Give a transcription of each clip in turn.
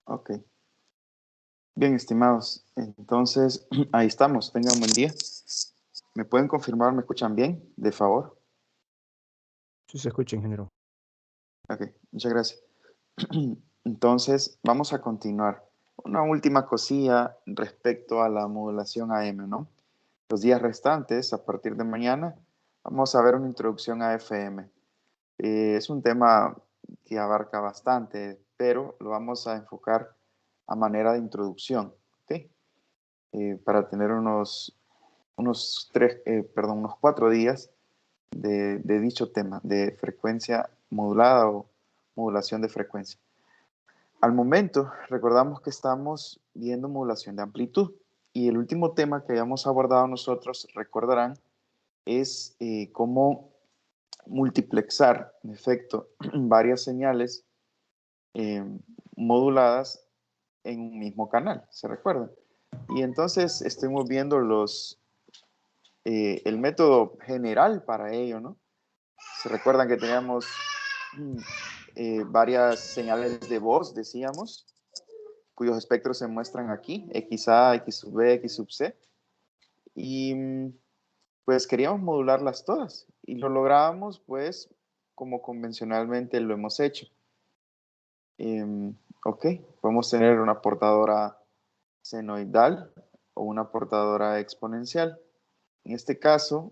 Ok. Bien, estimados. Entonces, ahí estamos. Tengan un buen día. ¿Me pueden confirmar? ¿Me escuchan bien? De favor. Sí se escucha, ingeniero. Ok, muchas gracias. Entonces, vamos a continuar. Una última cosilla respecto a la modulación AM, ¿no? Los días restantes, a partir de mañana, vamos a ver una introducción a FM. Es un tema que abarca bastante, pero lo vamos a enfocar a manera de introducción, ¿ok? Para tener unos 4 días de dicho tema, de frecuencia modulada o modulación de frecuencia. Al momento, recordamos que estamos viendo modulación de amplitud y el último tema que habíamos abordado nosotros, recordarán, es cómo multiplexar, en efecto, varias señales eh, moduladas en un mismo canal, ¿se recuerdan? Y entonces estuvimos viendo el método general para ello, ¿no? Se recuerdan que teníamos varias señales de voz, decíamos, cuyos espectros se muestran aquí, XA, X sub B, X sub C, y pues queríamos modularlas todas, y lo lográbamos, pues, como convencionalmente lo hemos hecho. Ok, podemos tener una portadora senoidal o una portadora exponencial. En este caso,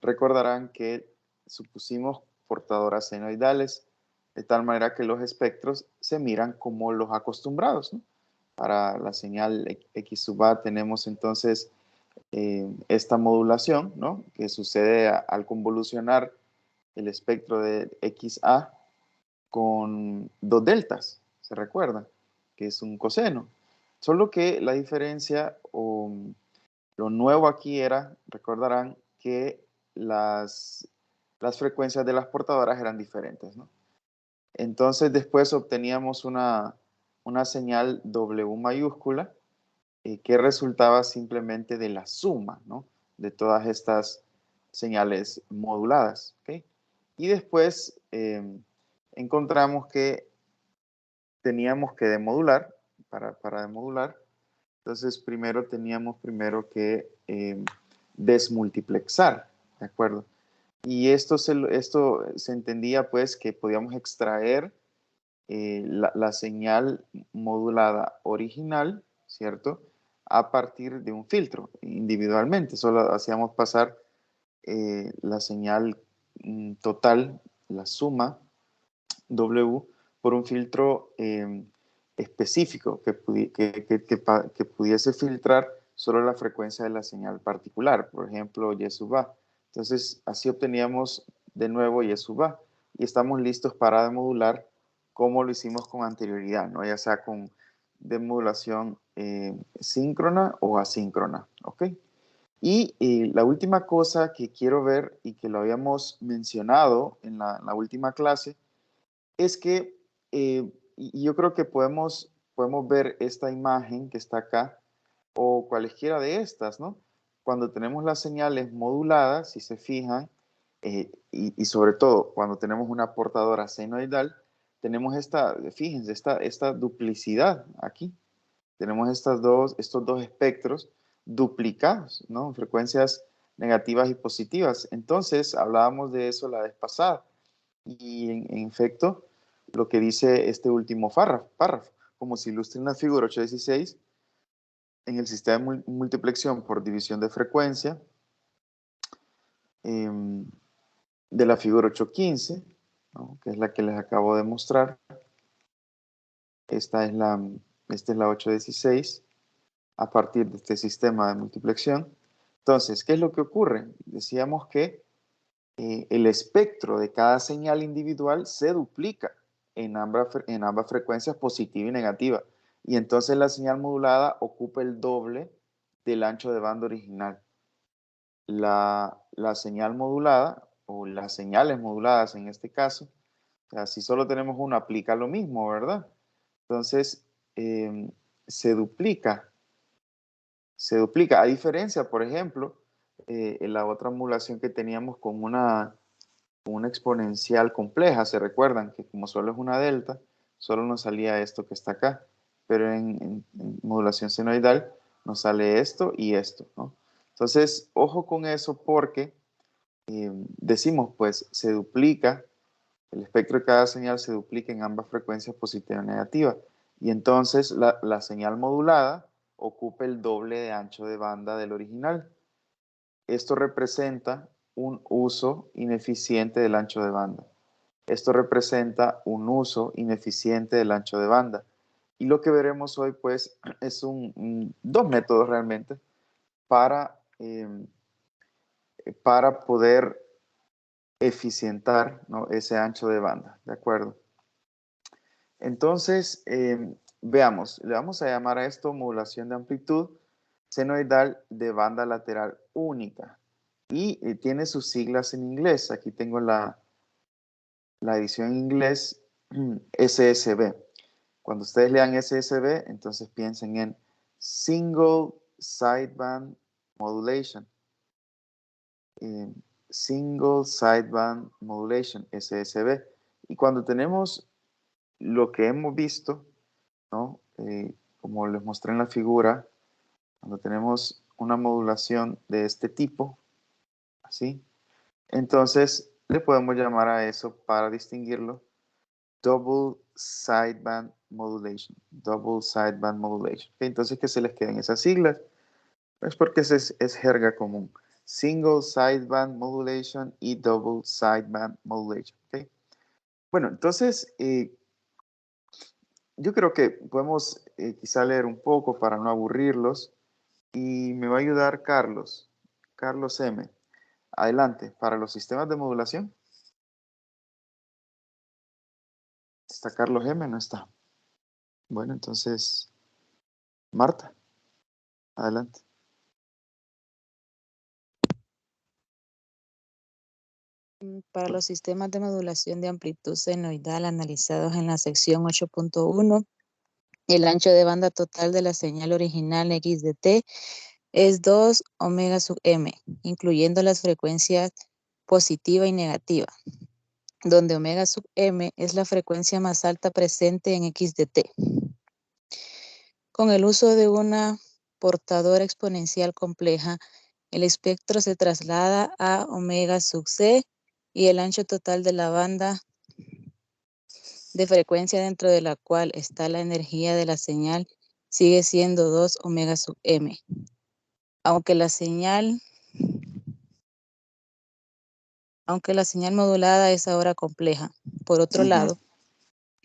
recordarán que supusimos portadoras senoidales, de tal manera que los espectros se miran como los acostumbrados, ¿no? Para la señal X sub A tenemos entonces esta modulación, ¿no? Que sucede al convolucionar el espectro de XA con dos deltas, ¿se recuerdan? Que es un coseno. Solo que la diferencia o lo nuevo aquí era, recordarán, que las frecuencias de las portadoras eran diferentes, ¿no? Entonces después obteníamos una señal W mayúscula que resultaba simplemente de la suma, ¿no? De todas estas señales moduladas, ¿ok? Y después encontramos que teníamos que demodular, para demodular, entonces teníamos que desmultiplexar, ¿de acuerdo? Y esto se entendía pues que podíamos extraer la señal modulada original, ¿cierto? A partir de un filtro individualmente. Solo hacíamos pasar la señal total, la suma W, por un filtro específico que pudiese filtrar solo la frecuencia de la señal particular, por ejemplo, Y sub A. Entonces, así obteníamos de nuevo Y sub A y estamos listos para demodular como lo hicimos con anterioridad, ¿no? Ya sea con demodulación síncrona o asíncrona, ¿ok? Y la última cosa que quiero ver y que lo habíamos mencionado en la última clase es que, y yo creo que podemos ver esta imagen que está acá, o cualesquiera de estas, ¿no? Cuando tenemos las señales moduladas, si se fijan, y sobre todo cuando tenemos una portadora senoidal, tenemos fíjense, esta duplicidad aquí. Tenemos estos dos espectros duplicados, ¿no? Frecuencias negativas y positivas. Entonces, hablábamos de eso la vez pasada. Y en efecto, lo que dice este último párrafo, como se ilustra en la figura 816, en el sistema de multiplexión por división de frecuencia de la figura 815, ¿no? Que es la que les acabo de mostrar. Esta es la 816 a partir de este sistema de multiplexión. Entonces, ¿qué es lo que ocurre? Decíamos que el espectro de cada señal individual se duplica en ambas frecuencias positiva y negativa. Y entonces la señal modulada ocupa el doble del ancho de banda original. La señal modulada, o las señales moduladas en este caso, o sea, si solo tenemos una, aplica lo mismo, ¿verdad? Entonces, se duplica. A diferencia, por ejemplo, en la otra modulación que teníamos con una exponencial compleja, se recuerdan que como solo es una delta, solo nos salía esto que está acá, pero en modulación senoidal nos sale esto y esto, ¿no? Entonces, ojo con eso porque decimos, pues, se duplica, el espectro de cada señal se duplica en ambas frecuencias positiva y negativa, y entonces la señal modulada ocupa el doble de ancho de banda del original. Esto representa un uso ineficiente del ancho de banda. Esto representa un uso ineficiente del ancho de banda. Y lo que veremos hoy, pues, es dos métodos realmente para, para poder eficientar, ¿no?, ese ancho de banda, ¿de acuerdo? Entonces, veamos, le vamos a llamar a esto modulación de amplitud senoidal de banda lateral única. Y tiene sus siglas en inglés. Aquí tengo la edición en inglés, SSB. Cuando ustedes lean SSB, entonces piensen en Single Sideband Modulation. Single Sideband Modulation, SSB. Y cuando tenemos lo que hemos visto, ¿no? Como les mostré en la figura, cuando tenemos una modulación de este tipo, así, entonces le podemos llamar a eso, para distinguirlo, Double Sideband Modulation. Double Sideband Modulation. ¿Okay? Entonces, que se les queden esas siglas, es porque es jerga común. Single Sideband Modulation y Double Sideband Modulation. ¿Okay? Bueno, entonces, yo creo que podemos quizá leer un poco para no aburrirlos, y me va a ayudar Carlos, Carlos M. Adelante, para los sistemas de modulación. ¿Está Carlos M? No está. Bueno, entonces, Marta, adelante. Para los sistemas de modulación de amplitud senoidal analizados en la sección 8.1, el ancho de banda total de la señal original X de T es 2 omega sub m, incluyendo las frecuencias positiva y negativa, donde omega sub m es la frecuencia más alta presente en X de T. Con el uso de una portadora exponencial compleja, el espectro se traslada a omega sub c y el ancho total de la banda de frecuencia dentro de la cual está la energía de la señal sigue siendo 2 omega sub m. Aunque la señal modulada es ahora compleja. Por otro lado,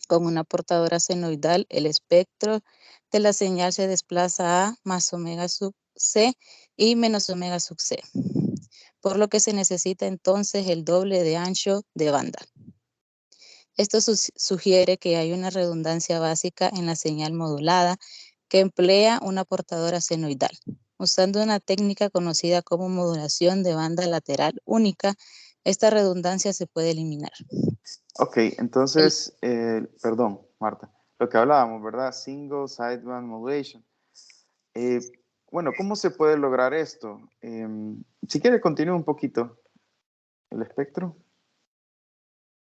con una portadora senoidal, el espectro de la señal se desplaza a más omega sub c y menos omega sub c, por lo que se necesita entonces el doble de ancho de banda. Esto sugiere que hay una redundancia básica en la señal modulada que emplea una portadora senoidal. Usando una técnica conocida como modulación de banda lateral única, esta redundancia se puede eliminar. Ok, entonces, perdón, Marta, lo que hablábamos, ¿verdad? Single Sideband Modulation. Bueno, ¿cómo se puede lograr esto? Si quiere, continúe un poquito el espectro.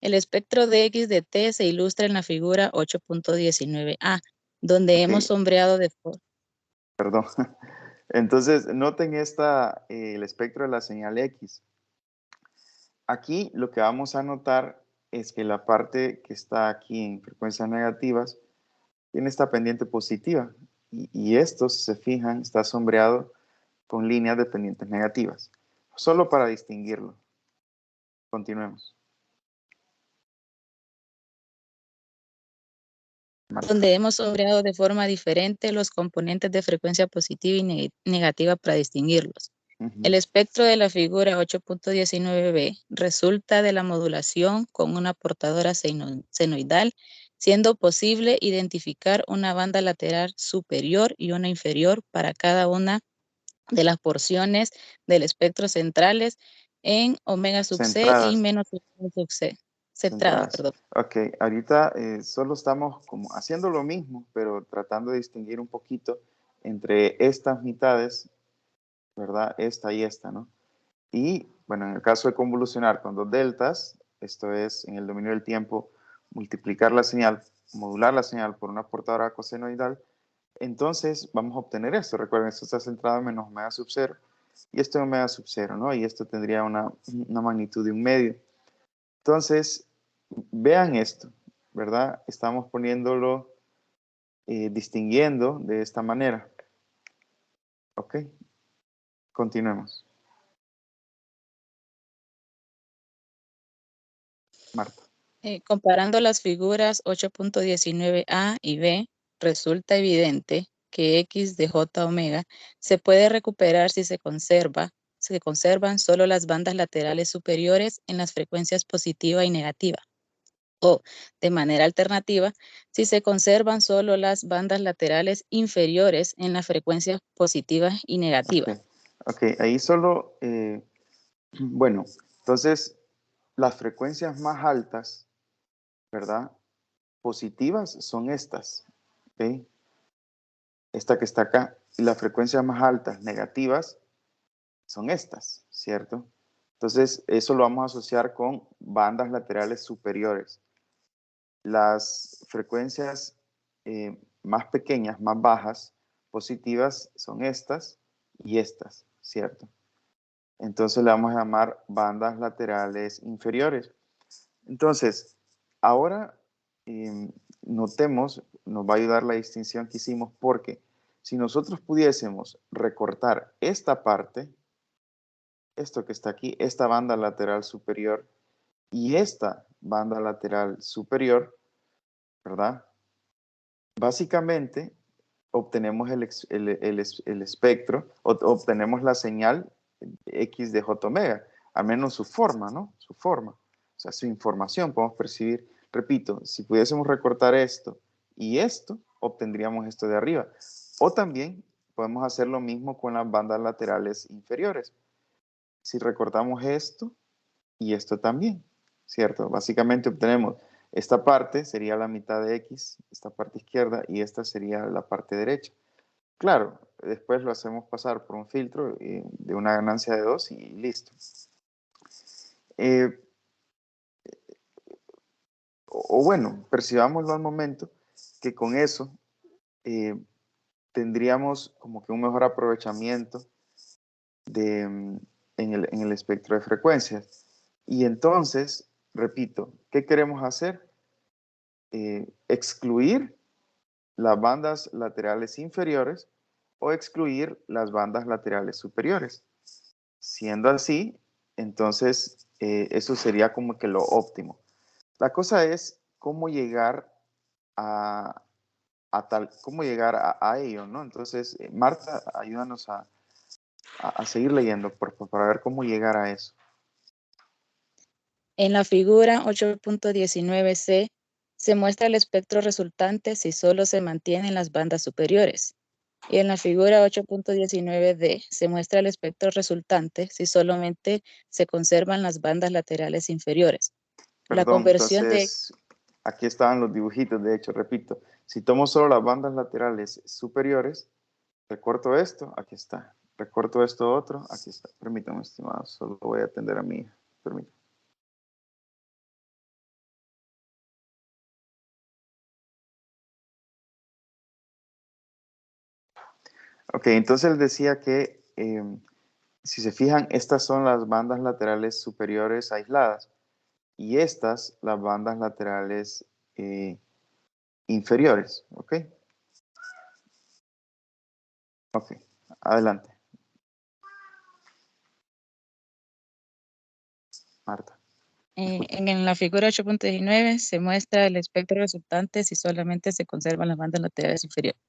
El espectro de X de T se ilustra en la figura 8.19a, donde hemos sombreado de forma. Perdón. Entonces, noten el espectro de la señal X. Aquí lo que vamos a notar es que la parte que está aquí en frecuencias negativas tiene esta pendiente positiva. Y esto, si se fijan, está sombreado con líneas de pendientes negativas. Solo para distinguirlo. Continuemos. Marta. Donde hemos sombreado de forma diferente los componentes de frecuencia positiva y negativa para distinguirlos. El espectro de la figura 8.19b resulta de la modulación con una portadora senoidal, siendo posible identificar una banda lateral superior y una inferior para cada una de las porciones del espectro centrales en omega sub c y menos omega sub c. Centradas, perdón. Ok, ahorita solo estamos como haciendo lo mismo, pero tratando de distinguir un poquito entre estas mitades, ¿verdad? Esta y esta, ¿no? Y, bueno, en el caso de convolucionar con dos deltas, esto es, en el dominio del tiempo, multiplicar la señal modular la señal por una portadora cosenoidal, entonces vamos a obtener esto. Recuerden, esto está centrado en menos omega sub 0 y esto en omega sub 0, ¿no? Y esto tendría una magnitud de 1/2. Entonces, vean esto, ¿verdad? Estamos poniéndolo, distinguiendo de esta manera. ¿Ok? Continuemos. Marta. Comparando las figuras 8.19a y b, resulta evidente que X de J omega se puede recuperar si se conservan solo las bandas laterales superiores en las frecuencias positiva y negativa. O, de manera alternativa, si se conservan solo las bandas laterales inferiores en las frecuencias positiva y negativa. Ok, ahí solo, bueno, entonces las frecuencias más altas, ¿verdad? Positivas son estas, ¿ok? Esta que está acá. Y las frecuencias más altas negativas son estas, ¿cierto? Entonces, eso lo vamos a asociar con bandas laterales superiores. Las frecuencias más pequeñas, más bajas, positivas, son estas y estas, ¿cierto? Entonces le vamos a llamar bandas laterales inferiores. Entonces, ahora notemos, nos va a ayudar la distinción que hicimos, porque si nosotros pudiésemos recortar esta parte, esto que está aquí, esta banda lateral superior y esta banda lateral superior, ¿verdad? Básicamente obtenemos el espectro, obtenemos la señal X de J omega, al menos su forma, ¿no? Su forma, o sea, su información podemos percibir. Repito, si pudiésemos recortar esto y esto, obtendríamos esto de arriba. O también podemos hacer lo mismo con las bandas laterales inferiores. Si recortamos esto y esto también, ¿cierto? Básicamente obtenemos esta parte, sería la mitad de X, esta parte izquierda, y esta sería la parte derecha. Claro, después lo hacemos pasar por un filtro de una ganancia de 2 y listo. O bueno, percibámoslo al momento que con eso tendríamos como que un mejor aprovechamiento en el espectro de frecuencias. Y entonces, repito, ¿qué queremos hacer? Excluir las bandas laterales inferiores o excluir las bandas laterales superiores. Siendo así, entonces eso sería como que lo óptimo. La cosa es cómo llegar cómo llegar a ello, ¿no? Entonces, Marta, ayúdanos a seguir leyendo, por favor, para ver cómo llegar a eso. En la figura 8.19c se muestra el espectro resultante si solo se mantienen las bandas superiores. Y en la figura 8.19d se muestra el espectro resultante si solamente se conservan las bandas laterales inferiores. La Perdón, conversión entonces, aquí estaban los dibujitos, de hecho, repito, si tomo solo las bandas laterales superiores, recorto esto, aquí está. Recorto esto otro, aquí está. Permítame, estimado, solo voy a atender a mi hija. Permítame. Ok, entonces él decía que, si se fijan, estas son las bandas laterales superiores aisladas y estas las bandas laterales inferiores, ¿ok? Ok, adelante. Marta. en la figura 8.19 se muestra el espectro resultante si solamente se conservan las bandas laterales inferiores.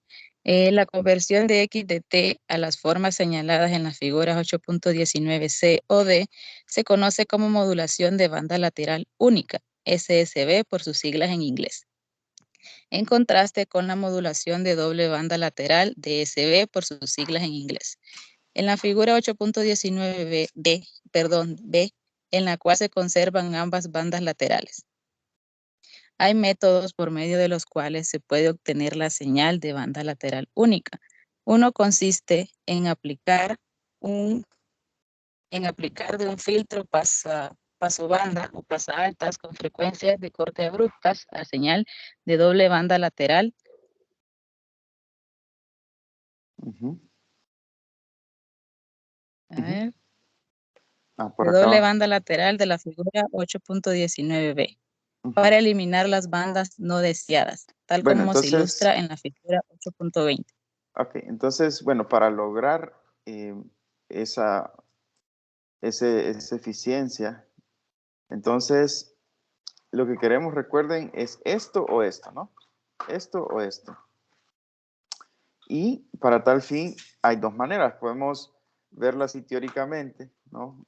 La conversión de X de T a las formas señaladas en las figuras 8.19c o D se conoce como modulación de banda lateral única, SSB por sus siglas en inglés, en contraste con la modulación de doble banda lateral, DSB por sus siglas en inglés. En la figura 8.19b, B, en la cual se conservan ambas bandas laterales. Hay métodos por medio de los cuales se puede obtener la señal de banda lateral única. Uno consiste en aplicar de un filtro pasobanda o pasaltas con frecuencias de corte abruptas a señal de doble banda lateral. Ujú. A ver, Por de acá doble va. banda lateral de la figura 8.19b. Ujú. Para eliminar las bandas no deseadas, tal Bueno, como se entonces, ilustra en la figura 8.20. ok, entonces, bueno, para lograr esa, esa eficiencia, entonces, lo que queremos, recuerden, es esto o esto, ¿no? Esto o esto. Y para tal fin hay dos maneras. Podemos verlo así teóricamente, ¿no?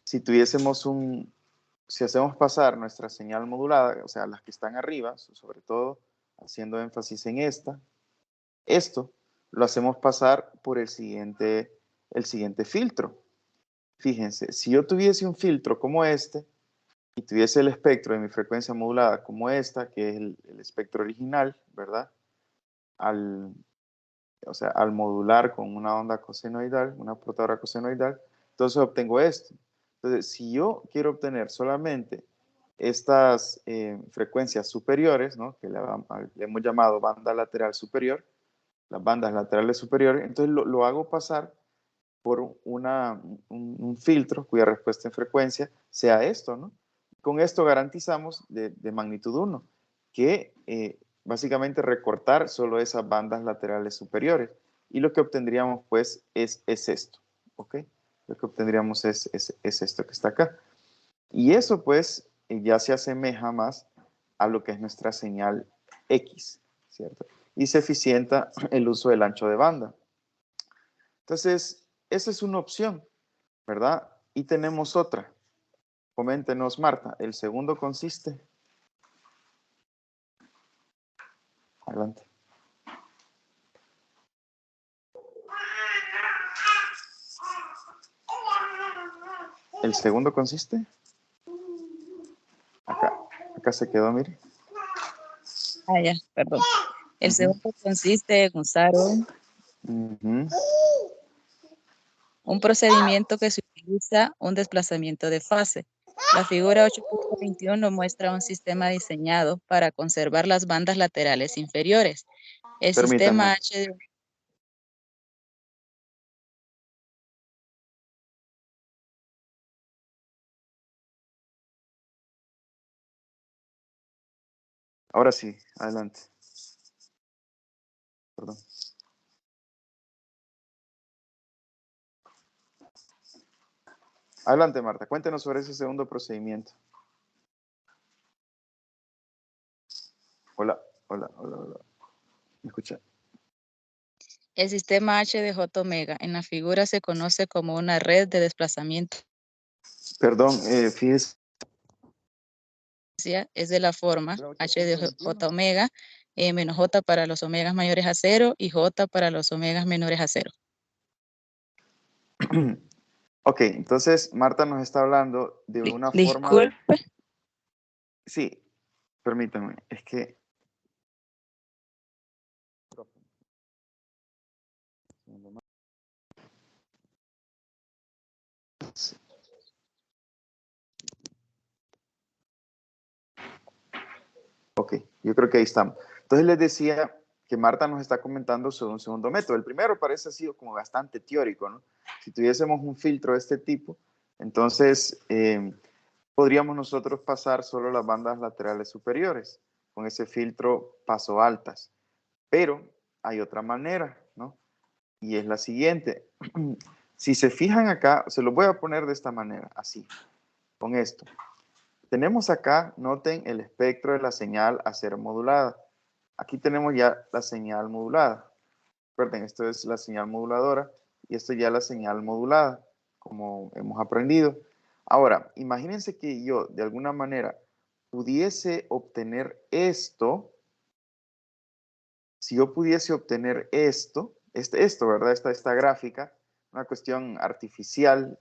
Si tuviésemos si hacemos pasar nuestra señal modulada, o sea, las que están arriba, sobre todo haciendo énfasis en esto lo hacemos pasar por el siguiente filtro. Fíjense, si yo tuviese un filtro como este y tuviese el espectro de mi frecuencia modulada como esta, que es el espectro original, ¿verdad? O sea, al modular con una onda cosenoidal, una portadora cosenoidal, entonces obtengo esto. Entonces, si yo quiero obtener solamente estas frecuencias superiores, ¿no? Que le hemos llamado banda lateral superior, las bandas laterales superiores, entonces lo hago pasar por un filtro cuya respuesta en frecuencia sea esto, ¿no? Con esto garantizamos de magnitud 1 que básicamente recortar solo esas bandas laterales superiores. Y lo que obtendríamos pues es esto, ¿ok? Lo que obtendríamos es esto que está acá. Y eso pues ya se asemeja más a lo que es nuestra señal X, ¿cierto? Y se eficienta el uso del ancho de banda. Entonces, esa es una opción, ¿verdad? Y tenemos otra. Coméntenos, Marta. El segundo consiste. Adelante. El segundo consiste. Acá se quedó, mire. Ah, ya, perdón. El Ujú. segundo consiste en usar Ujú. un procedimiento que se utiliza un desplazamiento de fase. La figura 8.21 muestra un sistema diseñado para conservar las bandas laterales inferiores. El Permítanme. sistema H de Ahora sí, adelante. Perdón. Adelante, Marta. Cuéntenos sobre ese segundo procedimiento. Hola, hola, hola, hola. ¿Me escucha? El sistema H de J omega en la figura se conoce como una red de desplazamiento. Perdón, fíjese. Es de la forma H de J omega menos J para los omegas mayores a 0 y J para los omegas menores a 0. Ok, entonces Marta nos está hablando de una forma. Disculpe. Sí, permítame. Es que. Ok, yo creo que ahí estamos. Entonces les decía que Marta nos está comentando sobre un segundo método. El primero parece ha sido como bastante teórico, ¿no? Si tuviésemos un filtro de este tipo, entonces podríamos nosotros pasar solo las bandas laterales superiores con ese filtro paso altas. Pero hay otra manera, ¿no? Y es la siguiente. Si se fijan acá, se lo voy a poner de esta manera, así, con esto. Tenemos acá, noten el espectro de la señal a ser modulada. Aquí tenemos ya la señal modulada. Recuerden, esto es la señal moduladora y esto ya es la señal modulada, como hemos aprendido. Ahora, imagínense que yo, de alguna manera, pudiese obtener esto. Si yo pudiese obtener esto, ¿verdad? Esta gráfica, una cuestión artificial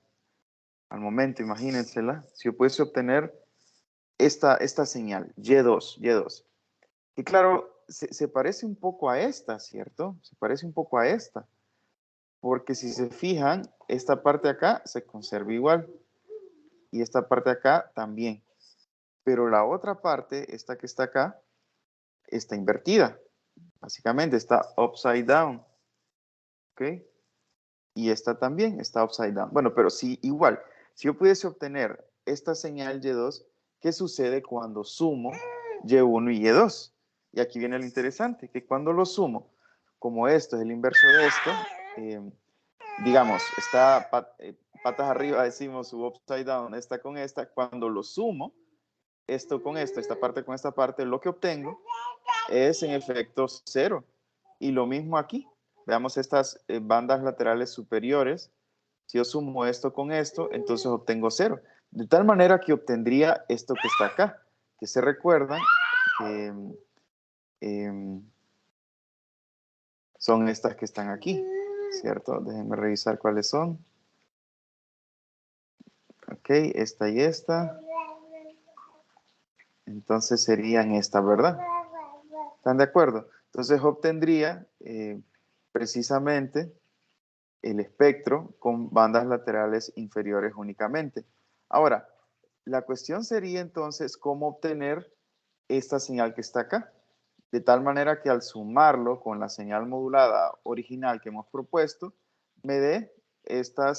al momento, imagínensela. Si yo pudiese obtener esta señal, Y2. Y claro, se parece un poco a esta, ¿cierto? Se parece un poco a esta. Porque si se fijan, esta parte de acá se conserva igual. y esta parte de acá también. Pero la otra parte, esta que está acá, está invertida. Básicamente está upside down. ¿Ok? Y esta también está upside down. Bueno, pero sí, igual, si yo pudiese obtener esta señal Y2, ¿qué sucede cuando sumo Y1 y Y2? Y aquí viene lo interesante, que cuando lo sumo, como esto es el inverso de esto, digamos, está patas arriba, decimos su upside down, esta con esta, cuando lo sumo, esto con esto, esta parte con esta parte, lo que obtengo es en efecto 0. Y lo mismo aquí. Veamos estas bandas laterales superiores. Si yo sumo esto con esto, entonces obtengo 0. De tal manera que obtendría esto que está acá, que se recuerdan son estas que están aquí, ¿cierto? Déjenme revisar cuáles son. Ok, esta y esta. Entonces serían estas, ¿verdad? ¿Están de acuerdo? Entonces obtendría precisamente el espectro con bandas laterales inferiores únicamente. Ahora, la cuestión sería entonces cómo obtener esta señal que está acá. De tal manera que al sumarlo con la señal modulada original que hemos propuesto, me dé esta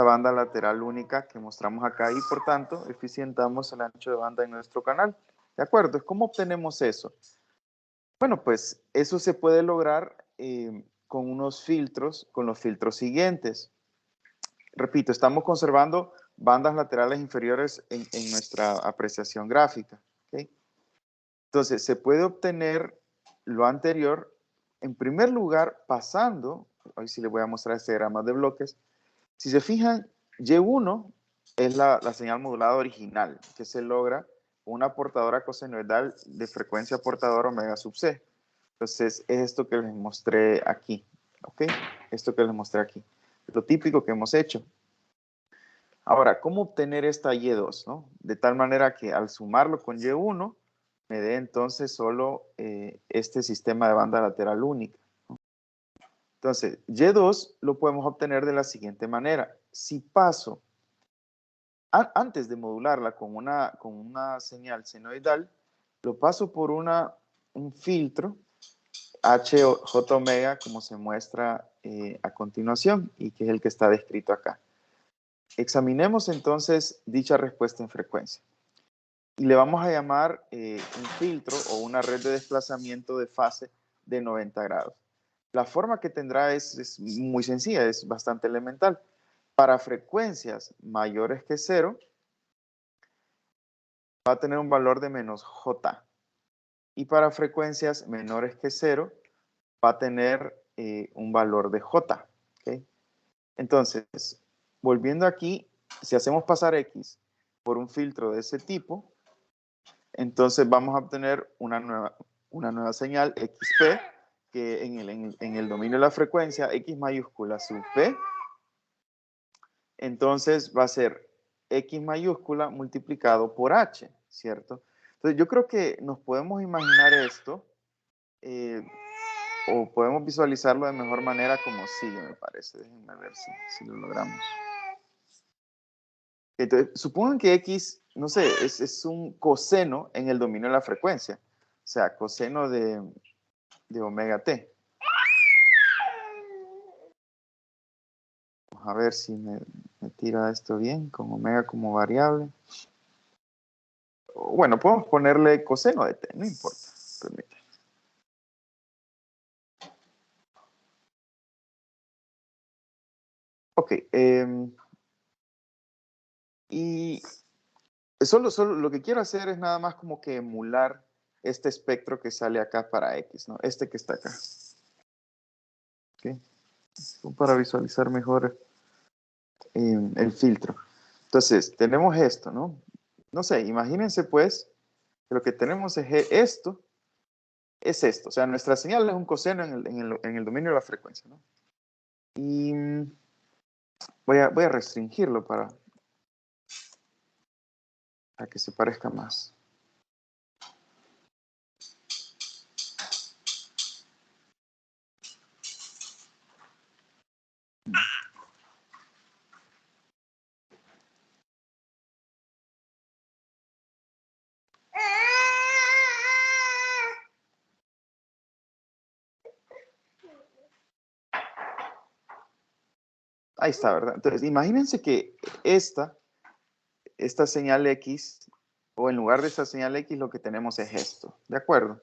banda lateral única que mostramos acá y por tanto eficientamos el ancho de banda en nuestro canal. ¿De acuerdo? ¿Cómo obtenemos eso? Bueno, pues eso se puede lograr con unos filtros, con los filtros siguientes. Repito, estamos conservando bandas laterales inferiores en nuestra apreciación gráfica. ¿Okay? Entonces, se puede obtener lo anterior, en primer lugar, pasando, hoy sí les voy a mostrar este diagrama de bloques. Si se fijan, Y1 es la señal modulada original, que se logra con una portadora cosenoidal de frecuencia portadora omega sub c. Entonces, es esto que les mostré aquí, ¿ok? Esto que les mostré aquí. Lo típico que hemos hecho. Ahora, ¿cómo obtener esta Y2, no? De tal manera que al sumarlo con Y1, me dé entonces solo este sistema de banda lateral única, ¿no? Entonces, Y2 lo podemos obtener de la siguiente manera. Si paso, antes de modularla con una señal senoidal, lo paso por un filtro HJ omega, como se muestra a continuación, y que es el que está descrito acá. Examinemos entonces dicha respuesta en frecuencia. Y le vamos a llamar un filtro o una red de desplazamiento de fase de 90 grados. La forma que tendrá es muy sencilla, es bastante elemental. Para frecuencias mayores que 0, va a tener un valor de menos J. Y para frecuencias menores que 0, va a tener un valor de J. ¿Okay? Entonces, volviendo aquí, si hacemos pasar X por un filtro de ese tipo, entonces vamos a obtener una nueva señal XP, que en el dominio de la frecuencia, X mayúscula sub P, entonces va a ser X mayúscula multiplicado por H, ¿cierto? Entonces yo creo que nos podemos imaginar esto, o podemos visualizarlo de mejor manera como sigue, me parece. Déjenme ver si lo logramos. Entonces, supongan que X, no sé, es un coseno en el dominio de la frecuencia. O sea, coseno de omega t. Vamos a ver si me tira esto bien, con omega como variable. Bueno, podemos ponerle coseno de t, no importa. Permítanme. Ok. Y solo lo que quiero hacer es nada más como que emular este espectro que sale acá para X, ¿no? Este que está acá. ¿Ok? Para visualizar mejor el filtro. Entonces, tenemos esto, ¿no? No sé, imagínense pues que lo que tenemos es esto, o sea, nuestra señal es un coseno en el dominio de la frecuencia, ¿no? Y voy a restringirlo para que se parezca más. Ahí está, ¿verdad? Entonces, imagínense que esta señal X, o en lugar de esta señal X, lo que tenemos es esto, ¿de acuerdo?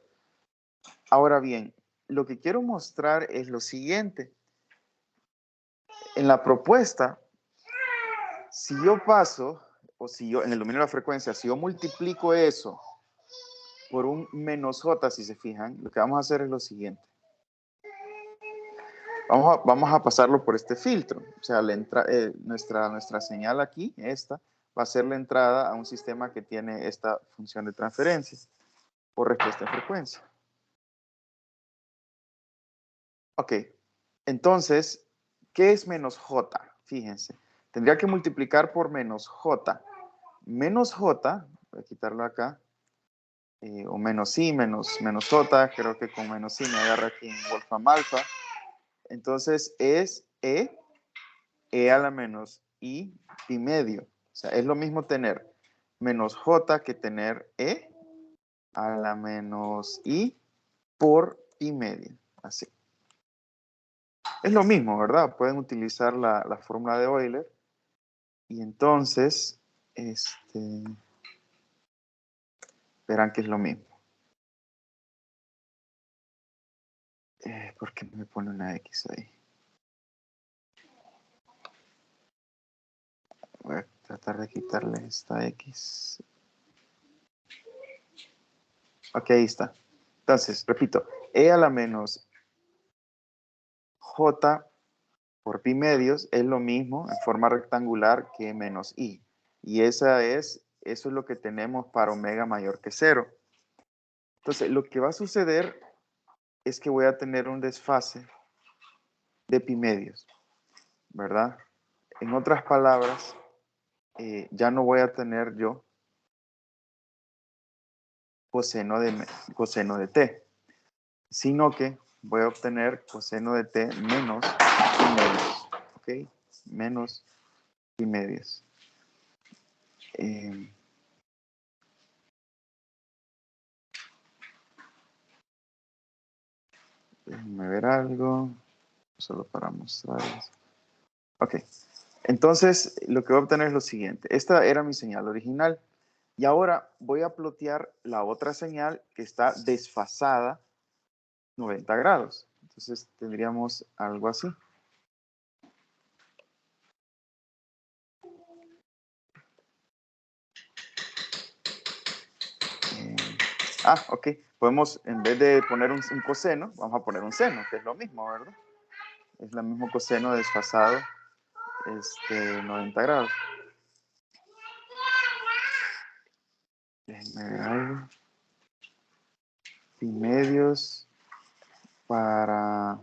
Ahora bien, lo que quiero mostrar es lo siguiente. En la propuesta, si yo paso, o si yo, en el dominio de la frecuencia, si yo multiplico eso por un menos J, si se fijan, lo que vamos a hacer es lo siguiente. Vamos a pasarlo por este filtro. O sea, nuestra señal aquí, esta, va a ser la entrada a un sistema que tiene esta función de transferencia o respuesta en frecuencia. Ok, entonces, ¿qué es menos J? Fíjense, tendría que multiplicar por menos J. Menos J, voy a quitarlo acá, o menos I, menos J, creo que con menos I me agarra aquí en Wolfram Alpha. Entonces es E a la menos I pi medio. O sea, es lo mismo tener menos J que tener E a la menos I por pi medio. Así. Es lo mismo, ¿verdad? Pueden utilizar la fórmula de Euler. Y entonces, verán que es lo mismo. ¿Por qué me pone una X ahí? Voy a tratar de quitarle esta X. Ok, ahí está. Entonces, repito, E a la menos J por pi medios es lo mismo en forma rectangular que menos I. Y eso es lo que tenemos para omega mayor que 0. Entonces, lo que va a suceder es que voy a tener un desfase de pi medios, ¿verdad? En otras palabras, ya no voy a tener yo coseno de t, sino que voy a obtener coseno de t menos pi medios, ¿ok? Menos pi medios. Déjenme ver algo, solo para mostrarles. Ok, entonces lo que voy a obtener es lo siguiente. Esta era mi señal original. Y ahora voy a plotear la otra señal que está desfasada 90 grados. Entonces tendríamos algo así. Ok. Podemos, en vez de poner un coseno, vamos a poner un seno, que es lo mismo, ¿verdad? Es el mismo coseno desfasado 90 grados. Déjenme ver algo. Pi medios para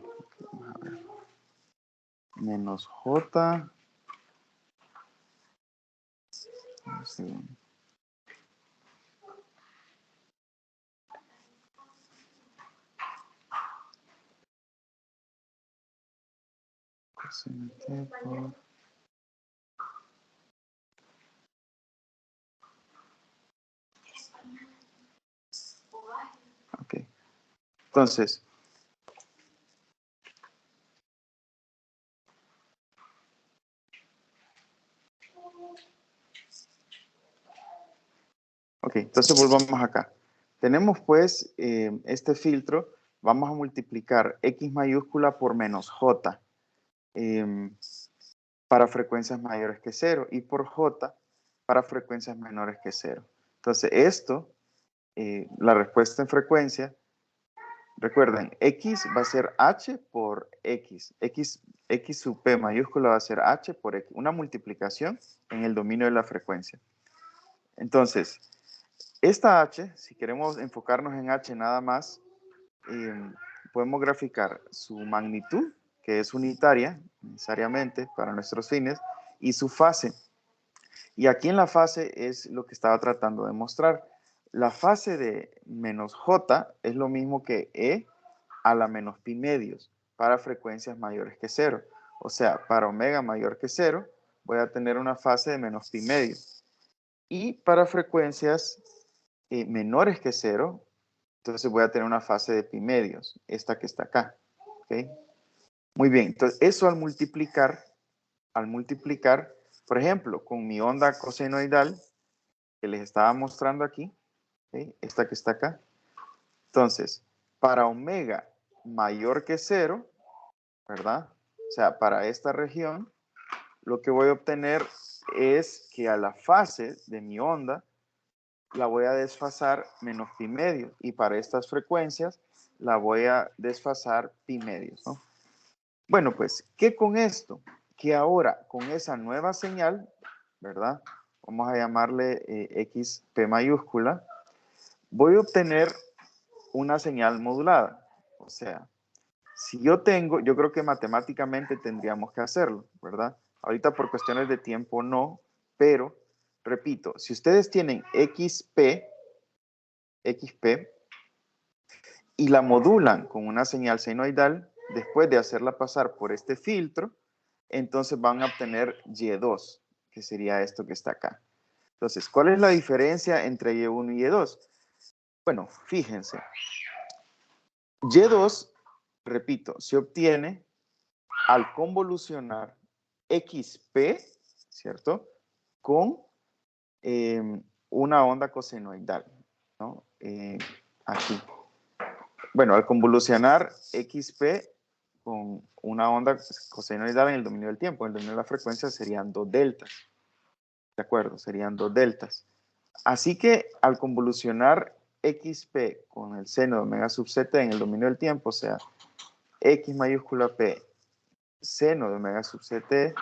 menos J. No sé. Coseno T por... Ok. Entonces, entonces volvamos acá. Tenemos pues este filtro, vamos a multiplicar X mayúscula por menos J para frecuencias mayores que 0 y por J para frecuencias menores que 0. Entonces esto, la respuesta en frecuencia, recuerden, X va a ser H por X. X sub P mayúscula va a ser H por X. Una multiplicación en el dominio de la frecuencia. Entonces, esta H, si queremos enfocarnos en H nada más, podemos graficar su magnitud, que es unitaria, necesariamente, para nuestros fines, y su fase. Y aquí en la fase es lo que estaba tratando de mostrar. La fase de menos J es lo mismo que E a la menos pi medios para frecuencias mayores que 0. O sea, para omega mayor que 0, voy a tener una fase de menos pi medios. Y para frecuencias menores que 0, entonces voy a tener una fase de pi medios, esta que está acá. ¿Okay? Muy bien, entonces eso al multiplicar al multiplicar, por ejemplo, con mi onda cosenoidal que les estaba mostrando aquí, ¿sí? Esta que está acá. Entonces, para omega mayor que 0, ¿verdad? O sea, para esta región, lo que voy a obtener es que a la fase de mi onda la voy a desfasar menos pi medio. Y para estas frecuencias la voy a desfasar pi medio, ¿no? Bueno, pues, ¿qué con esto? Que ahora, con esa nueva señal, ¿verdad? Vamos a llamarle XP mayúscula. Voy a obtener una señal modulada. O sea, si yo tengo, yo creo que matemáticamente tendríamos que hacerlo, ¿verdad? Ahorita por cuestiones de tiempo no, pero, repito, si ustedes tienen XP y la modulan con una señal senoidal, después de hacerla pasar por este filtro, entonces van a obtener Y2, que sería esto que está acá. Entonces, ¿cuál es la diferencia entre Y1 y Y2? Bueno, fíjense. Y2, repito, se obtiene al convolucionar XP, ¿cierto? Con una onda cosenoidal, ¿no? Aquí. Bueno, al convolucionar XP con una onda cosenoidal en el dominio del tiempo, en el dominio de la frecuencia serían 2 deltas. ¿De acuerdo? Serían 2 deltas. Así que al convolucionar XP con el seno de omega sub ct en el dominio del tiempo, o sea, X mayúscula P seno de omega sub ct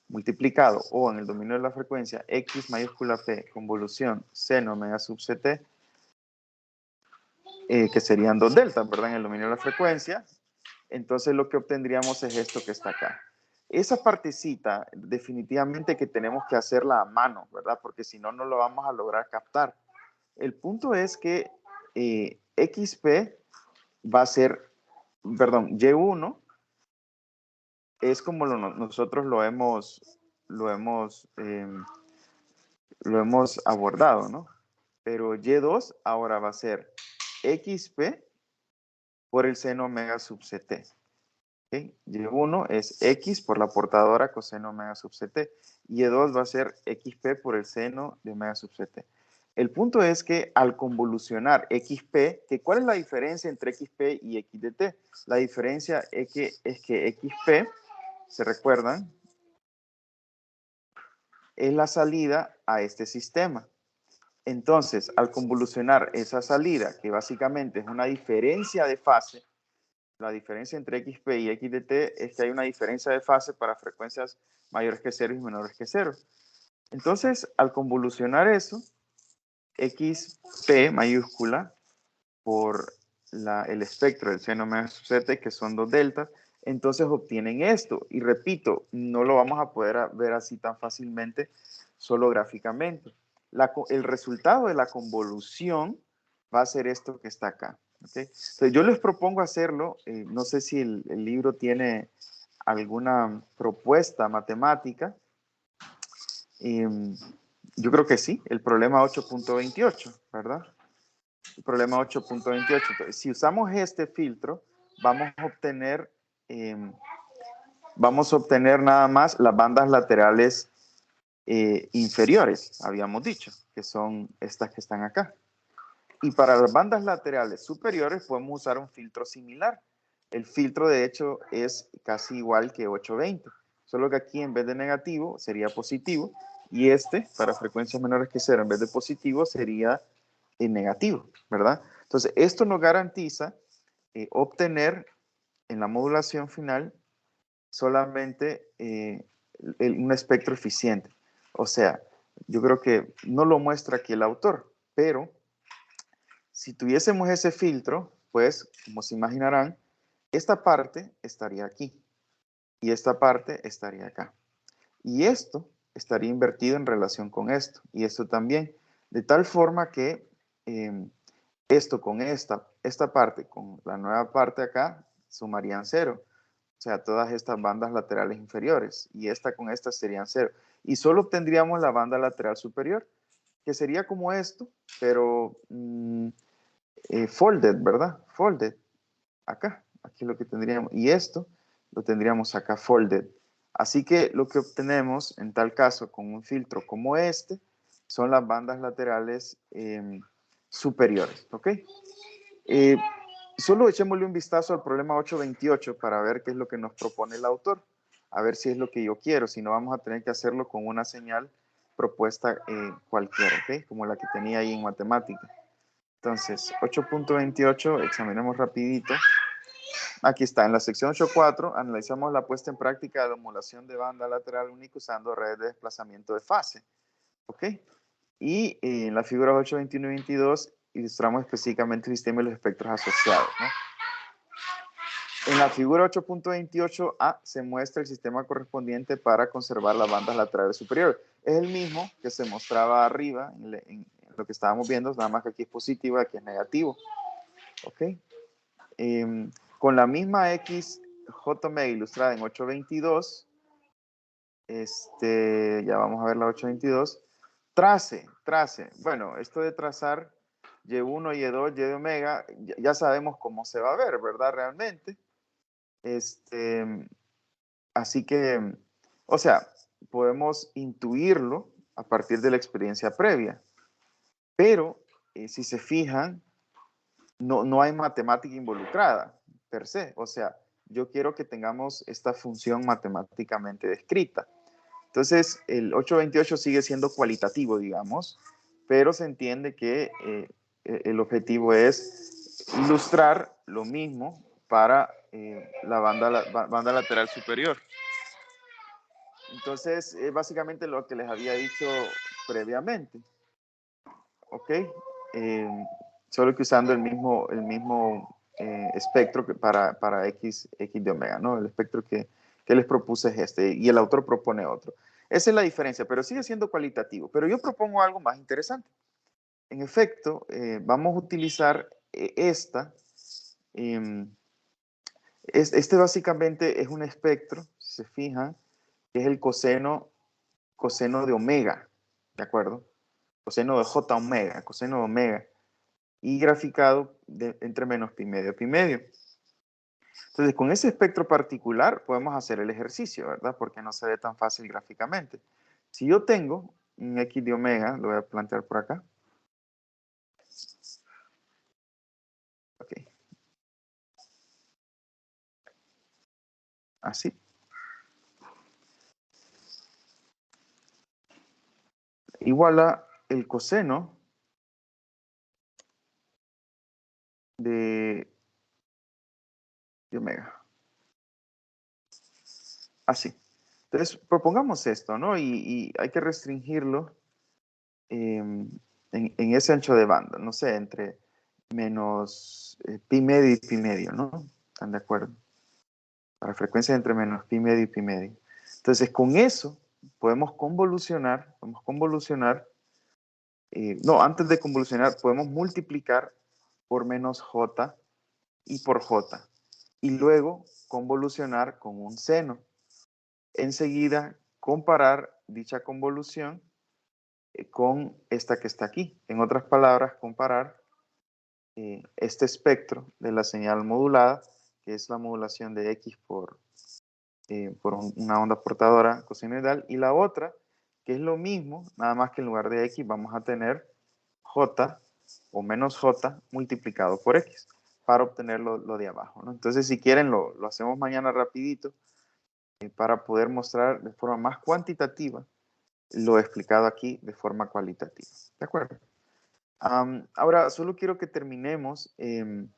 multiplicado, o en el dominio de la frecuencia, X mayúscula P convolución seno omega sub ct, que serían 2 deltas, ¿verdad? En el dominio de la frecuencia. Entonces lo que obtendríamos es esto que está acá. Esa partecita definitivamente que tenemos que hacerla a mano, ¿verdad? Porque si no, no lo vamos a lograr captar. El punto es que XP va a ser, perdón, Y1 es como nosotros lo hemos abordado, ¿no? Pero Y2 ahora va a ser XP por el seno omega sub ct. ¿Okay? Y1 es X por la portadora coseno omega sub ct. Y2 va a ser XP por el seno de omega sub ct. El punto es que al convolucionar XP, ¿cuál es la diferencia entre XP y X de t? La diferencia es que XP, ¿se recuerdan? Es la salida a este sistema. Entonces, al convolucionar esa salida, que básicamente es una diferencia de fase, la diferencia entre XP y X de t es que hay una diferencia de fase para frecuencias mayores que 0 y menores que 0. Entonces, al convolucionar eso, XP mayúscula por el espectro del seno omega sub ct, que son 2 deltas, entonces obtienen esto. Y repito, no lo vamos a poder ver así tan fácilmente, solo gráficamente. El resultado de la convolución va a ser esto que está acá. ¿Okay? Entonces yo les propongo hacerlo, no sé si el libro tiene alguna propuesta matemática. Yo creo que sí, el problema 8.28, ¿verdad? El problema 8.28. Entonces, si usamos este filtro, vamos a obtener nada más las bandas laterales inferiores, habíamos dicho, que son estas que están acá. Y para las bandas laterales superiores podemos usar un filtro similar. El filtro, de hecho, es casi igual que 820, solo que aquí en vez de negativo sería positivo, y este, para frecuencias menores que 0, en vez de positivo, sería negativo, ¿verdad? Entonces, esto nos garantiza obtener en la modulación final solamente un espectro eficiente. O sea, yo creo que no lo muestra aquí el autor, pero si tuviésemos ese filtro, pues, como se imaginarán, esta parte estaría aquí y esta parte estaría acá. Y esto estaría invertido en relación con esto y esto también, de tal forma que esto con esta parte, con la nueva parte acá, sumarían 0. O sea, todas estas bandas laterales inferiores. Y esta con esta serían 0. Y solo obtendríamos la banda lateral superior, que sería como esto, pero folded, ¿verdad? Folded. Acá. Aquí lo que tendríamos. Y esto lo tendríamos acá folded. Así que lo que obtenemos en tal caso con un filtro como este son las bandas laterales superiores, ¿ok? Solo echémosle un vistazo al problema 828 para ver qué es lo que nos propone el autor, a ver si es lo que yo quiero, si no vamos a tener que hacerlo con una señal propuesta cualquiera, ¿ok? Como la que tenía ahí en matemática. Entonces, 8.28, examinemos rapidito. Aquí está, en la sección 8.4 analizamos la puesta en práctica de la emulación de banda lateral única usando redes de desplazamiento de fase. ¿Ok? Y en la figura 8, 21 y 22 ilustramos específicamente el sistema y los espectros asociados, ¿no? En la figura 8.28a se muestra el sistema correspondiente para conservar las bandas laterales superiores. Es el mismo que se mostraba arriba en lo que estábamos viendo, nada más que aquí es positivo y aquí es negativo. ¿Ok? Con la misma X JME ilustrada en 822, ya vamos a ver la 822, trace. Bueno, esto de trazar Y1, Y2, Y de omega, ya sabemos cómo se va a ver, ¿verdad? Realmente. Así que, o sea, podemos intuirlo a partir de la experiencia previa, pero si se fijan, no hay matemática involucrada per se. O sea, yo quiero que tengamos esta función matemáticamente descrita. Entonces, el 828 sigue siendo cualitativo, digamos, pero se entiende que el objetivo es ilustrar lo mismo para la banda lateral superior. Entonces, básicamente lo que les había dicho previamente. ¿Ok? Solo que usando el mismo espectro que para X de omega, ¿no? El espectro que les propuse es este y el autor propone otro. Esa es la diferencia, pero sigue siendo cualitativo. Pero yo propongo algo más interesante. En efecto, vamos a utilizar este básicamente es un espectro, si se fijan, que es el coseno de omega, ¿de acuerdo? Coseno de J omega, coseno de omega, y graficado entre menos pi medio, pi medio. Entonces, con ese espectro particular podemos hacer el ejercicio, ¿verdad? Porque no se ve tan fácil gráficamente. Si yo tengo un X de omega, lo voy a plantear por acá. Ok. Así. Igual a el coseno de omega. Así. Entonces, propongamos esto, ¿no? Y hay que restringirlo en ese ancho de banda, no sé, entre menos pi medio y pi medio, ¿no? ¿Están de acuerdo? Para frecuencias entre menos pi medio y pi medio. Entonces, con eso podemos convolucionar, no, antes de convolucionar, podemos multiplicar por menos j y por j. Y luego convolucionar con un seno. Enseguida, comparar dicha convolución con esta que está aquí. En otras palabras, comparar este espectro de la señal modulada, que es la modulación de X por una onda portadora cosenoidal, y la otra, que es lo mismo, nada más que en lugar de X vamos a tener J o menos J multiplicado por X para obtener lo de abajo, ¿no? Entonces, si quieren, lo hacemos mañana rapidito para poder mostrar de forma más cuantitativa lo explicado aquí de forma cualitativa. ¿De acuerdo? Ahora, solo quiero que terminemos con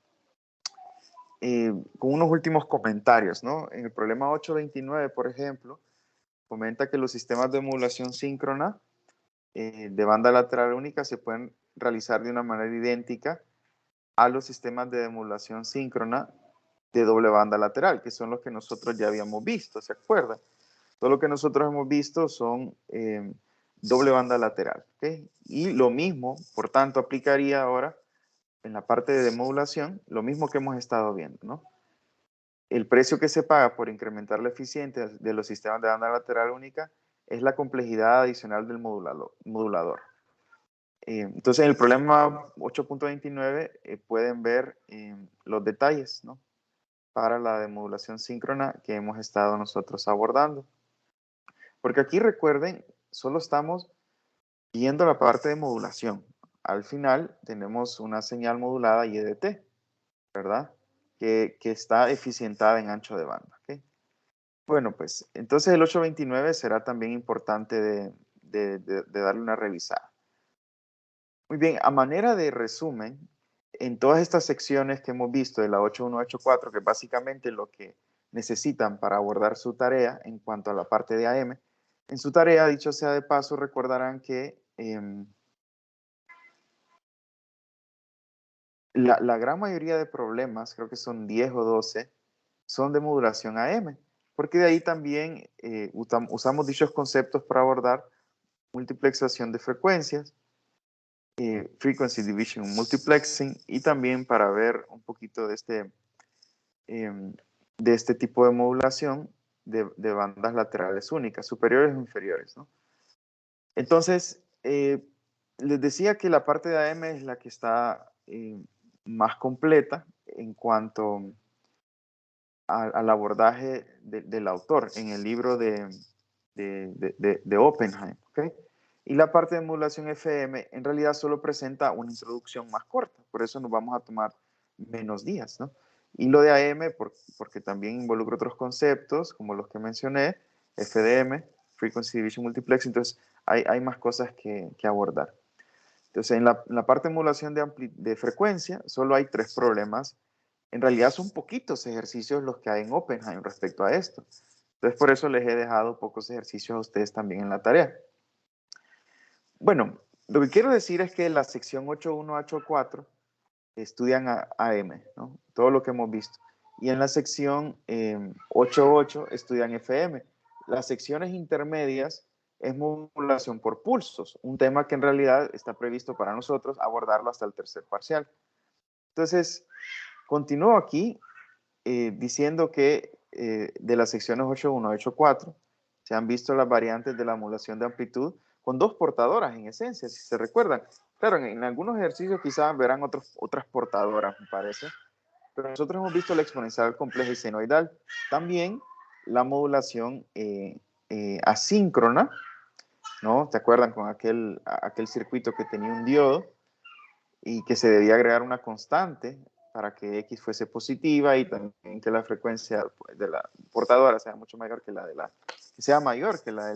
unos últimos comentarios, ¿no? En el problema 829, por ejemplo, comenta que los sistemas de modulación síncrona de banda lateral única se pueden realizar de una manera idéntica a los sistemas de modulación síncrona de doble banda lateral, que son los que nosotros ya habíamos visto, ¿se acuerdan? Todo lo que nosotros hemos visto son doble banda lateral, ¿ok? Y lo mismo, por tanto, aplicaría ahora en la parte de demodulación, lo mismo que hemos estado viendo, ¿no? El precio que se paga por incrementar la eficiencia de los sistemas de banda lateral única es la complejidad adicional del modulador. Entonces, en el problema 8.29 pueden ver los detalles, ¿no? Para la demodulación síncrona que hemos estado nosotros abordando. Porque aquí recuerden, solo estamos viendo la parte de modulación. Al final tenemos una señal modulada IEDT, ¿verdad? Que está eficientada en ancho de banda. ¿Okay? Bueno, pues entonces el 829 será también importante de darle una revisada. Muy bien, a manera de resumen, en todas estas secciones que hemos visto de la 8184, que es básicamente lo que necesitan para abordar su tarea en cuanto a la parte de AM, en su tarea, dicho sea de paso, recordarán que la gran mayoría de problemas, creo que son 10 o 12, son de modulación AM, porque de ahí también usamos dichos conceptos para abordar multiplexación de frecuencias, frequency division multiplexing, y también para ver un poquito de este tipo de modulación de bandas laterales únicas, superiores o inferiores, ¿no? Entonces, les decía que la parte de AM es la que está más completa en cuanto al abordaje del autor en el libro de Oppenheim. ¿Okay? Y la parte de modulación FM en realidad solo presenta una introducción más corta, por eso nos vamos a tomar menos días, ¿no? Y lo de AM, porque también involucra otros conceptos, como los que mencioné, FDM, Frequency Division Multiplex, entonces hay más cosas que abordar. Entonces, en la parte de modulación de frecuencia, solo hay 3 problemas. En realidad son poquitos ejercicios los que hay en Oppenheim respecto a esto. Entonces, por eso les he dejado pocos ejercicios a ustedes también en la tarea. Bueno, lo que quiero decir es que la sección 8184 estudian AM, ¿no? Todo lo que hemos visto. Y en la sección 88 estudian FM. Las secciones intermedias es modulación por pulsos, un tema que en realidad está previsto para nosotros abordarlo hasta el tercer parcial. Entonces, continúo aquí diciendo que de las secciones 81 a 84 se han visto las variantes de la modulación de amplitud con 2 portadoras en esencia, si se recuerdan. Claro, en algunos ejercicios quizás verán otras portadoras, me parece, pero nosotros hemos visto la exponencial compleja y senoidal. También la modulación asíncrona, ¿no? ¿Te acuerdan con aquel circuito que tenía un diodo y que se debía agregar una constante para que X fuese positiva y también que la frecuencia de la portadora sea mucho mayor que sea mayor que la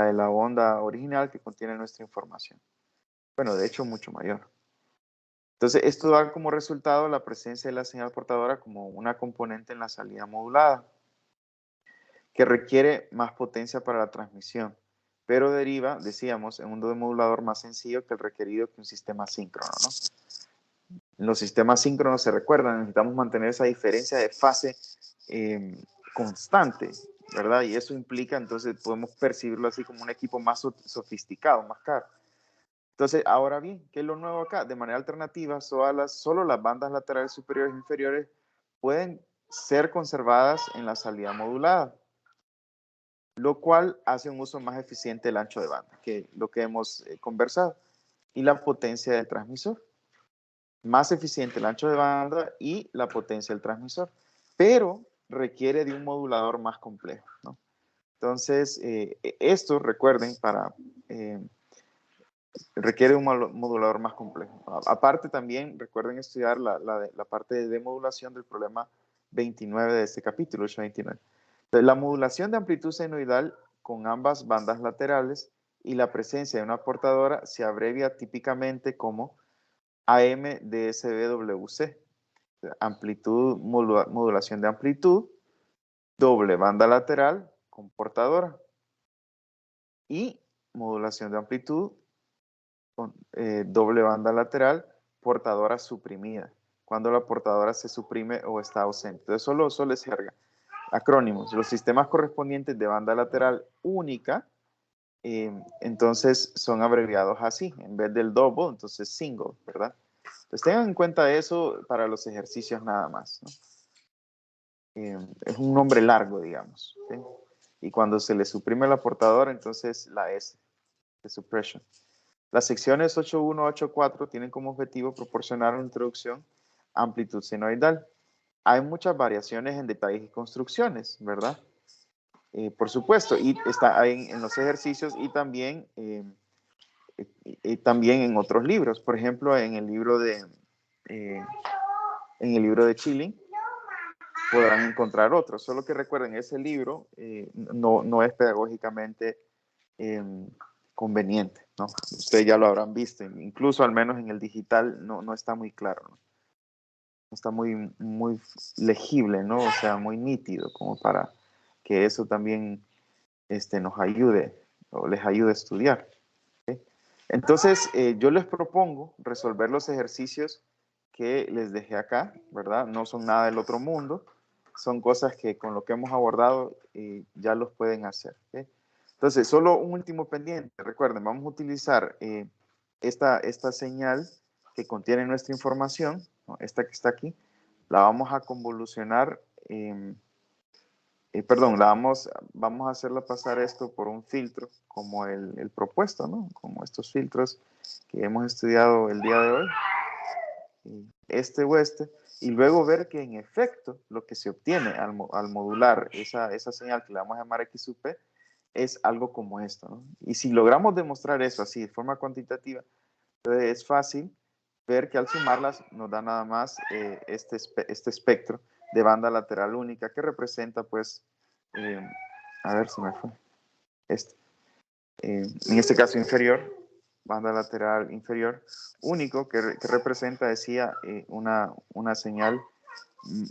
de la onda original que contiene nuestra información? Bueno, de hecho, mucho mayor. Entonces, esto da como resultado la presencia de la señal portadora como una componente en la salida modulada, que requiere más potencia para la transmisión, pero deriva, decíamos, en un modulador más sencillo que el requerido que un sistema síncrono, ¿no? En los sistemas síncronos, se recuerdan, necesitamos mantener esa diferencia de fase constante, ¿verdad? Y eso implica, entonces, podemos percibirlo así como un equipo más sofisticado, más caro. Entonces, ahora bien, ¿qué es lo nuevo acá? De manera alternativa, solo las bandas laterales superiores e inferiores pueden ser conservadas en la salida modulada, lo cual hace un uso más eficiente del ancho de banda, que lo que hemos conversado, y la potencia del transmisor. Más eficiente el ancho de banda y la potencia del transmisor, pero requiere de un modulador más complejo, ¿no? Entonces, esto, recuerden, requiere un modulador más complejo. Aparte también, recuerden estudiar la parte de demodulación del problema 29 de este capítulo, 829. Entonces, la modulación de amplitud senoidal con ambas bandas laterales y la presencia de una portadora se abrevia típicamente como AMDSBWC, modulación de amplitud, doble banda lateral con portadora, y modulación de amplitud con doble banda lateral, portadora suprimida, cuando la portadora se suprime o está ausente. Entonces, solo es jerga. Acrónimos. Los sistemas correspondientes de banda lateral única, entonces son abreviados así, en vez del double, entonces single, ¿verdad? Entonces tengan en cuenta eso para los ejercicios nada más, ¿no? Es un nombre largo, digamos, ¿okay? Y cuando se le suprime la portadora, entonces la S, de suppression. Las secciones 8.1 a 8.4 tienen como objetivo proporcionar una introducción a amplitud senoidal. Hay muchas variaciones en detalles y construcciones, ¿verdad? por supuesto, y está ahí en los ejercicios y también, también en otros libros. Por ejemplo, en el libro de Chilling podrán encontrar otros. Solo que recuerden, ese libro no es pedagógicamente conveniente, ¿no? Ustedes ya lo habrán visto, incluso al menos en el digital no está muy claro, ¿no? No está muy legible, ¿no? O sea, muy nítido, como para que eso también nos ayude o les ayude a estudiar. ¿Okay? Entonces, yo les propongo resolver los ejercicios que les dejé acá, ¿verdad? No son nada del otro mundo, son cosas que con lo que hemos abordado ya los pueden hacer. ¿Okay? Entonces, solo un último pendiente. Recuerden, vamos a utilizar esta señal que contiene nuestra información, ¿no? Esta que está aquí, la vamos a convolucionar, perdón, vamos a hacerla pasar esto por un filtro como el propuesto, ¿no? Como estos filtros que hemos estudiado el día de hoy, este o este, y luego ver que en efecto lo que se obtiene al modular esa señal que le vamos a llamar X sub P es algo como esto, ¿no? Y si logramos demostrar eso así de forma cuantitativa, entonces es fácil ver que al sumarlas nos da nada más este espectro de banda lateral única que representa, pues, a ver si me fue, en este caso inferior, banda lateral inferior, único que representa, decía, una señal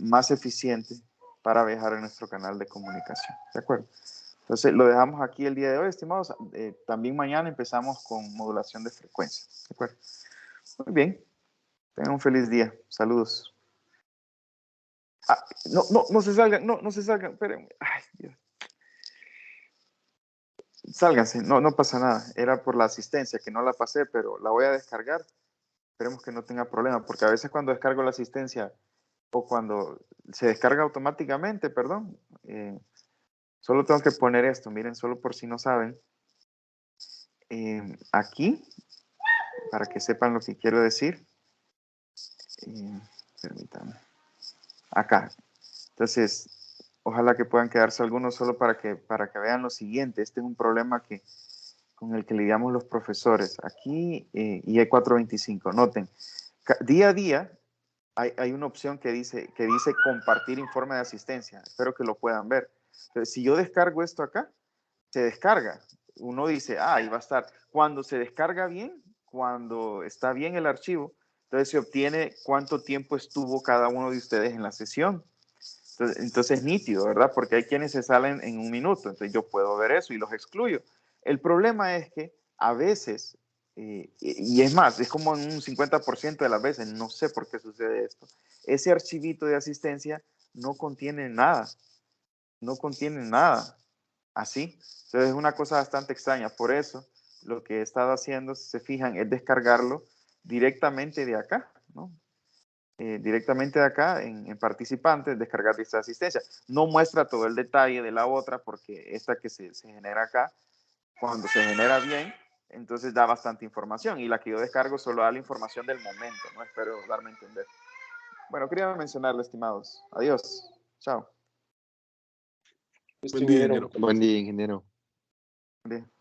más eficiente para viajar en nuestro canal de comunicación. ¿De acuerdo? Entonces, lo dejamos aquí el día de hoy, estimados. También mañana empezamos con modulación de frecuencia. ¿De acuerdo? Muy bien. Tengan un feliz día. Saludos. No se salgan. No se salgan. Esperen. Ay, Dios. Sálganse. No pasa nada. Era por la asistencia que no la pasé, pero la voy a descargar. Esperemos que no tenga problema, porque a veces cuando descargo la asistencia o cuando se descarga automáticamente, perdón, solo tengo que poner esto. Miren, solo por si no saben. Aquí, para que sepan lo que quiero decir. Permítanme. Acá. Entonces, ojalá que puedan quedarse algunos solo para que vean lo siguiente. Este es un problema con el que lidiamos los profesores. Aquí, y hay 425. Noten, día a día hay una opción que dice compartir informe de asistencia. Espero que lo puedan ver. Entonces, si yo descargo esto acá, se descarga. Uno dice, ahí va a estar. Cuando se descarga bien, cuando está bien el archivo, entonces se obtiene cuánto tiempo estuvo cada uno de ustedes en la sesión. Entonces es nítido, ¿verdad? Porque hay quienes se salen en un minuto, entonces yo puedo ver eso y los excluyo. El problema es que a veces, y es más, es como en un 50% de las veces, no sé por qué sucede esto, ese archivito de asistencia no contiene nada, así. Entonces es una cosa bastante extraña, por eso lo que he estado haciendo, si se fijan, es descargarlo directamente de acá, ¿no? Directamente de acá en participantes, descargar lista de asistencia. No muestra todo el detalle de la otra porque esta que se genera acá, cuando se genera bien, entonces da bastante información y la que yo descargo solo da la información del momento, ¿no? Espero darme a entender. Bueno, quería mencionarlo, estimados. Adiós. Chao. Buen día, ingeniero. Buen día, ingeniero. Bien.